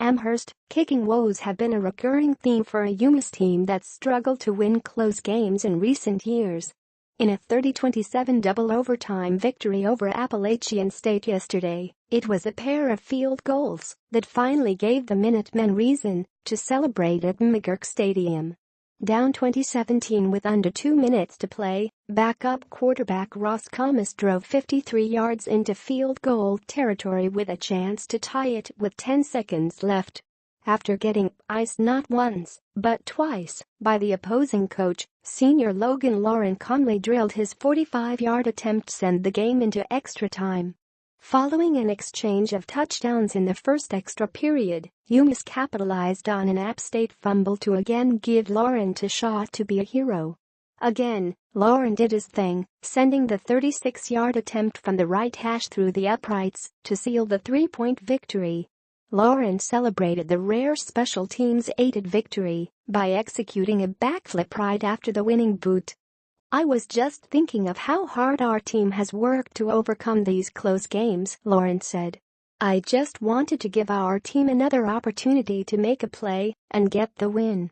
AMHERST, kicking woes have been a recurring theme for a UMass team that's struggled to win close games in recent years. In a 30-27 double overtime victory over Appalachian State yesterday, it was a pair of field goals that finally gave the Minutemen reason to celebrate at McGuirk Stadium. Down 2017 with under 2 minutes to play, backup quarterback Ross Comis drove 53 yards into field goal territory with a chance to tie it with 10 seconds left. After getting iced not once, but twice, by the opposing coach, senior Logan Laurent calmly drilled his 45-yard attempt to send the game into extra time. Following an exchange of touchdowns in the first extra period, UMass capitalized on an App State fumble to again give Laurent a shot to be a hero. Again, Laurent did his thing, sending the 36-yard attempt from the right hash through the uprights to seal the 3-point victory. Laurent celebrated the rare special teams-aided victory by executing a backflip right after the winning boot. "I was just thinking of how hard our team has worked to overcome these close games," Laurent said. "I just wanted to give our team another opportunity to make a play and get the win."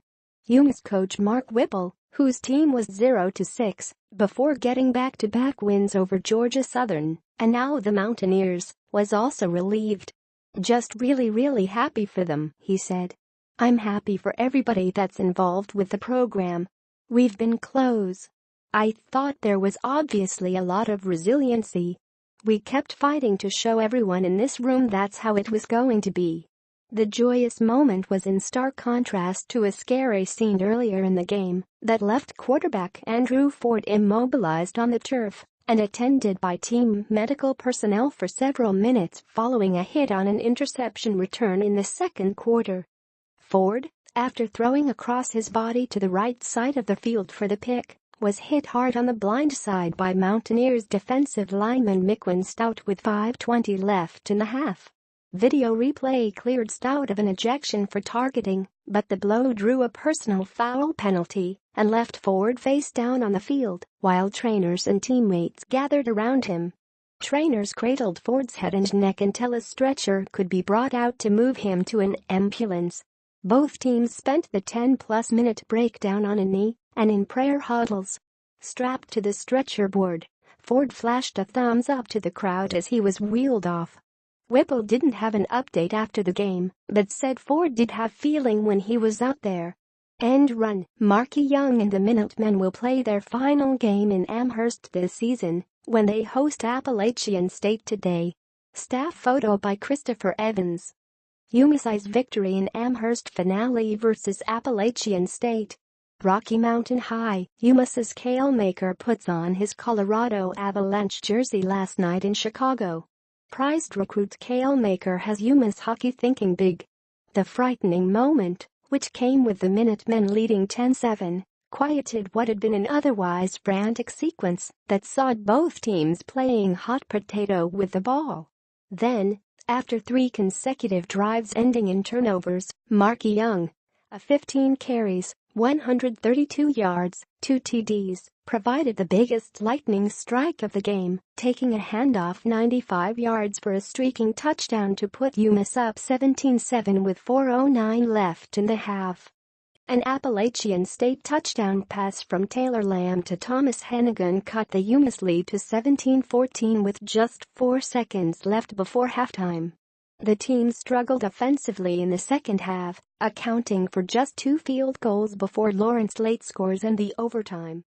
UMass coach Mark Whipple, whose team was 0-6 before getting back-to-back wins over Georgia Southern and now the Mountaineers, was also relieved. "Just really happy for them," he said. "I'm happy for everybody that's involved with the program. We've been close. I thought there was obviously a lot of resiliency. We kept fighting to show everyone in this room that's how it was going to be." The joyous moment was in stark contrast to a scary scene earlier in the game that left quarterback Andrew Ford immobilized on the turf and attended by team medical personnel for several minutes following a hit on an interception return in the second quarter. Ford, after throwing across his body to the right side of the field for the pick, was hit hard on the blind side by Mountaineers defensive lineman McGuirk Stout with 5:20 left in the half. Video replay cleared Stout of an ejection for targeting, but the blow drew a personal foul penalty and left Ford face down on the field while trainers and teammates gathered around him. Trainers cradled Ford's head and neck until a stretcher could be brought out to move him to an ambulance. Both teams spent the 10-plus minute breakdown on a knee and in prayer huddles. Strapped to the stretcher board, Ford flashed a thumbs up to the crowd as he was wheeled off. Whipple didn't have an update after the game, but said Ford did have feeling when he was out there. End run. Marky Young and the Minutemen will play their final game in Amherst this season when they host Appalachian State today. Staff photo by Christopher Evans. UMass's victory in Amherst finale versus Appalachian State. Rocky Mountain High. UMass's Kale Maker puts on his Colorado Avalanche jersey last night in Chicago. Prized recruit Kale Maker has UMass hockey thinking big. The frightening moment, which came with the Minutemen leading 10-7, quieted what had been an otherwise frantic sequence that saw both teams playing hot potato with the ball. Then, after 3 consecutive drives ending in turnovers, Marky Young, a 15 carries, 132 yards, 2 TDs, provided the biggest lightning strike of the game, taking a handoff 95 yards for a streaking touchdown to put UMass up 17-7 with 4:09 left in the half. An Appalachian State touchdown pass from Taylor Lamb to Thomas Hennigan cut the UMass lead to 17-14 with just 4 seconds left before halftime. The team struggled offensively in the second half, accounting for just 2 field goals before Laurent's late scores and the overtime.